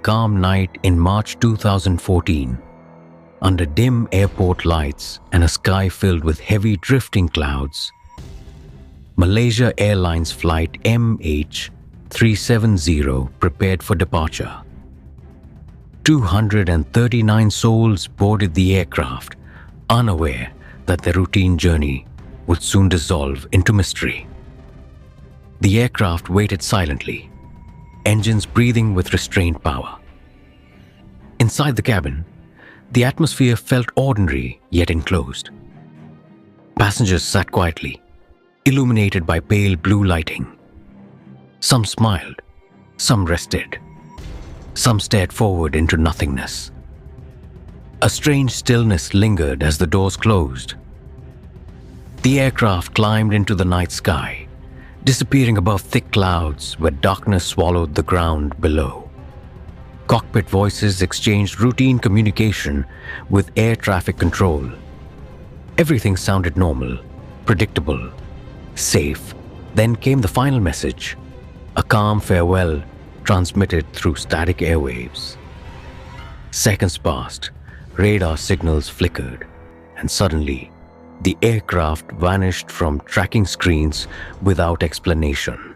calm night in March 2014, under dim airport lights and a sky filled with heavy drifting clouds, Malaysia Airlines flight MH370 prepared for departure. 239 souls boarded the aircraft, unaware that their routine journey would soon dissolve into mystery. The aircraft waited silently, engines breathing with restrained power. Inside the cabin, the atmosphere felt ordinary yet enclosed. Passengers sat quietly, illuminated by pale blue lighting. Some smiled, some rested, some stared forward into nothingness. A strange stillness lingered as the doors closed. The aircraft climbed into the night sky, disappearing above thick clouds where darkness swallowed the ground below. Cockpit voices exchanged routine communication with air traffic control. Everything sounded normal, predictable, safe. Then came the final message, a calm farewell transmitted through static airwaves. Seconds passed, radar signals flickered, and suddenly, the aircraft vanished from tracking screens without explanation.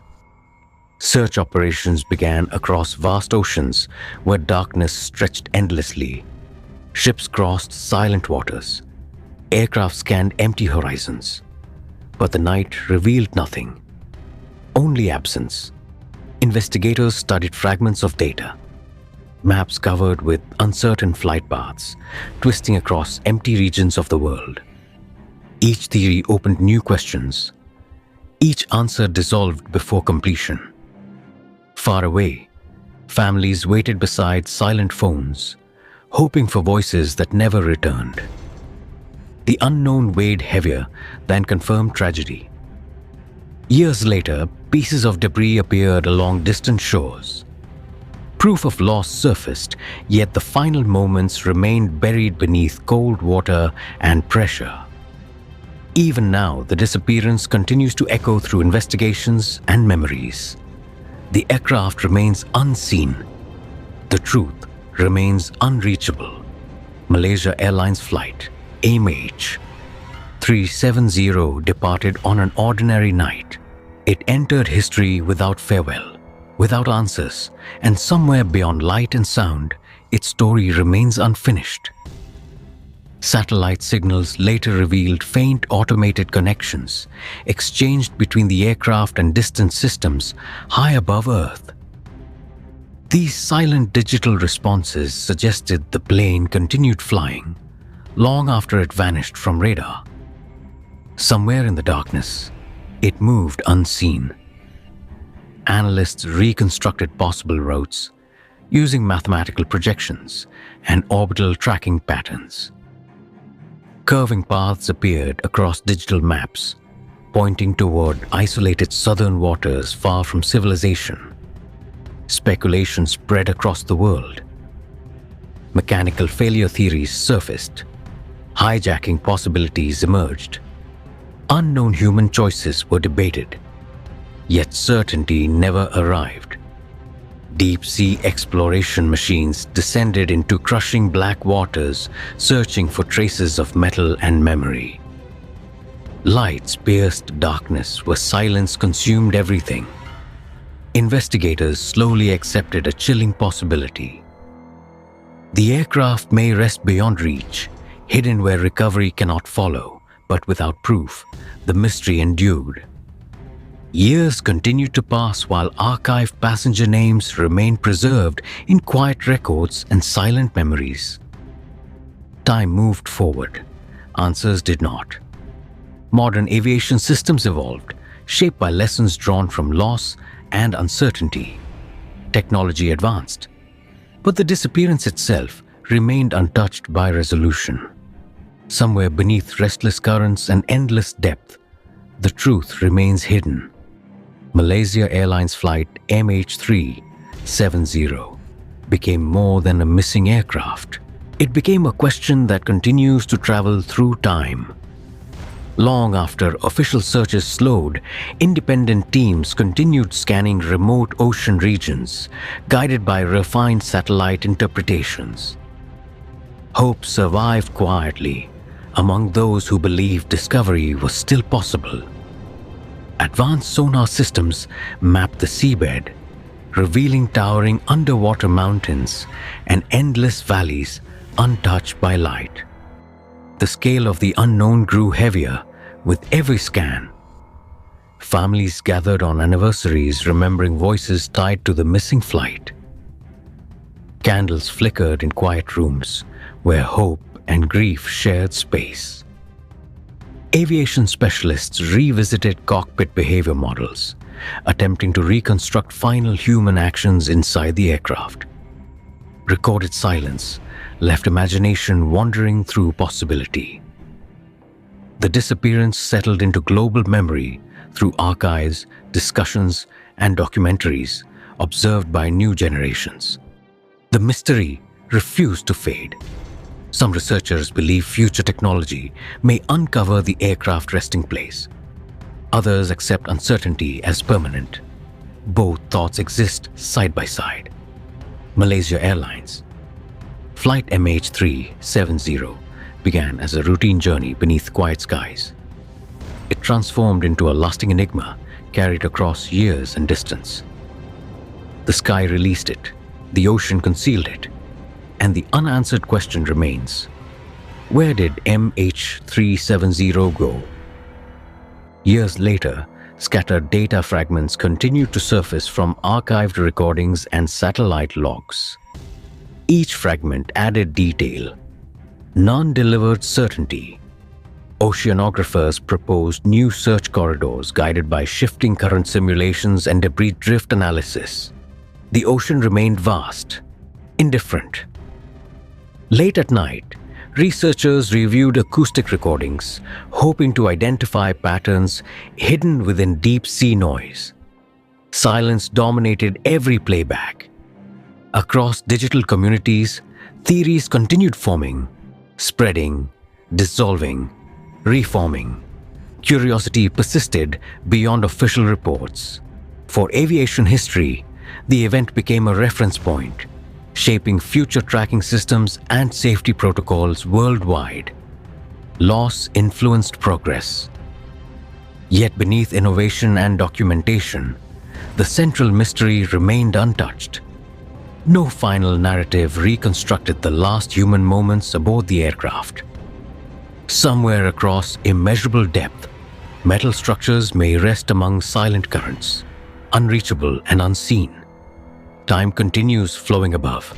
Search operations began across vast oceans where darkness stretched endlessly. Ships crossed silent waters. Aircraft scanned empty horizons. But the night revealed nothing, only absence. Investigators studied fragments of data, maps covered with uncertain flight paths, twisting across empty regions of the world. Each theory opened new questions. Each answer dissolved before completion. Far away, families waited beside silent phones, hoping for voices that never returned. The unknown weighed heavier than confirmed tragedy. Years later, pieces of debris appeared along distant shores. Proof of loss surfaced, yet the final moments remained buried beneath cold water and pressure. Even now, the disappearance continues to echo through investigations and memories. The aircraft remains unseen. The truth remains unreachable. Malaysia Airlines flight MH370 departed on an ordinary night. It entered history without farewell, without answers, and somewhere beyond light and sound, its story remains unfinished. Satellite signals later revealed faint automated connections exchanged between the aircraft and distant systems high above Earth. These silent digital responses suggested the plane continued flying long after it vanished from radar. Somewhere in the darkness, it moved unseen. Analysts reconstructed possible routes using mathematical projections and orbital tracking patterns. Curving paths appeared across digital maps, pointing toward isolated southern waters far from civilization. Speculation spread across the world. Mechanical failure theories surfaced. Hijacking possibilities emerged. Unknown human choices were debated, yet certainty never arrived. Deep-sea exploration machines descended into crushing black waters, searching for traces of metal and memory. Lights pierced darkness where silence consumed everything. Investigators slowly accepted a chilling possibility. The aircraft may rest beyond reach, hidden where recovery cannot follow, but without proof, the mystery endured. Years continued to pass while archived passenger names remained preserved in quiet records and silent memories. Time moved forward. Answers did not. Modern aviation systems evolved, shaped by lessons drawn from loss and uncertainty. Technology advanced, but the disappearance itself remained untouched by resolution. Somewhere beneath restless currents and endless depth, the truth remains hidden. Malaysia Airlines flight MH370 became more than a missing aircraft. It became a question that continues to travel through time. Long after official searches slowed, independent teams continued scanning remote ocean regions, guided by refined satellite interpretations. Hope survived quietly among those who believed discovery was still possible. Advanced sonar systems mapped the seabed, revealing towering underwater mountains and endless valleys untouched by light. The scale of the unknown grew heavier with every scan. Families gathered on anniversaries remembering voices tied to the missing flight. Candles flickered in quiet rooms where hope and grief shared space. Aviation specialists revisited cockpit behavior models, attempting to reconstruct final human actions inside the aircraft. Recorded silence left imagination wandering through possibility. The disappearance settled into global memory through archives, discussions, and documentaries observed by new generations. The mystery refused to fade. Some researchers believe future technology may uncover the aircraft resting place. Others accept uncertainty as permanent. Both thoughts exist side by side. Malaysia Airlines. Flight MH370 began as a routine journey beneath quiet skies. It transformed into a lasting enigma carried across years and distance. The sky released it, the ocean concealed it, and the unanswered question remains: where did MH370 go? Years later, scattered data fragments continued to surface from archived recordings and satellite logs. Each fragment added detail. None delivered certainty. Oceanographers proposed new search corridors guided by shifting current simulations and debris drift analysis. The ocean remained vast, indifferent. Late at night, researchers reviewed acoustic recordings, hoping to identify patterns hidden within deep sea noise. Silence dominated every playback. Across digital communities, theories continued forming, spreading, dissolving, reforming. Curiosity persisted beyond official reports. For aviation history, the event became a reference point, shaping future tracking systems and safety protocols worldwide. Loss influenced progress. Yet beneath innovation and documentation, the central mystery remained untouched. No final narrative reconstructed the last human moments aboard the aircraft. Somewhere across immeasurable depth, metal structures may rest among silent currents, unreachable and unseen. Time continues flowing above.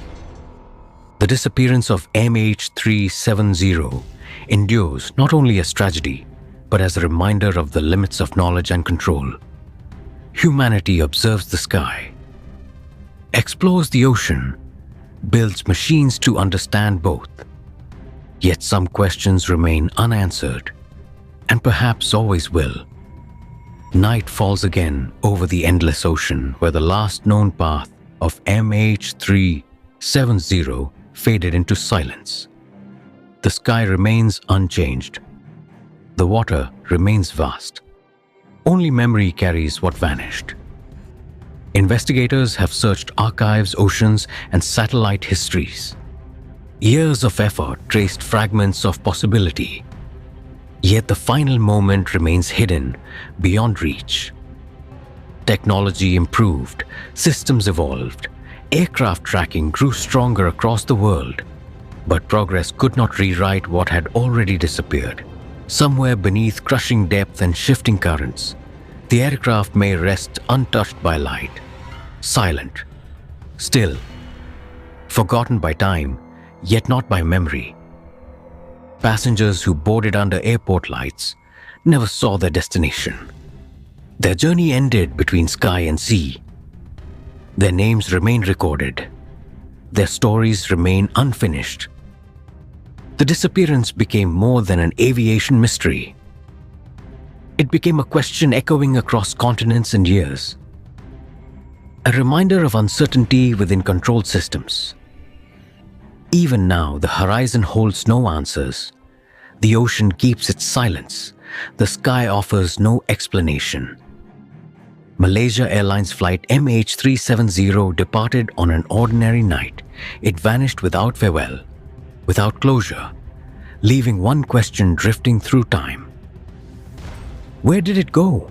The disappearance of MH370 endures not only as tragedy, but as a reminder of the limits of knowledge and control. Humanity observes the sky, explores the ocean, builds machines to understand both. Yet some questions remain unanswered, and perhaps always will. Night falls again over the endless ocean where the last known path of MH370 faded into silence. The sky remains unchanged. The water remains vast. Only memory carries what vanished. Investigators have searched archives, oceans, and satellite histories. Years of effort traced fragments of possibility. Yet the final moment remains hidden, beyond reach. Technology improved, systems evolved, aircraft tracking grew stronger across the world. But progress could not rewrite what had already disappeared. Somewhere beneath crushing depth and shifting currents, the aircraft may rest untouched by light, silent, still, forgotten by time, yet not by memory. Passengers who boarded under airport lights never saw their destination. Their journey ended between sky and sea. Their names remain recorded. Their stories remain unfinished. The disappearance became more than an aviation mystery. It became a question echoing across continents and years. A reminder of uncertainty within controlled systems. Even now, the horizon holds no answers. The ocean keeps its silence, the sky offers no explanation. Malaysia Airlines flight MH370 departed on an ordinary night. It vanished without farewell, without closure, leaving one question drifting through time. Where did it go?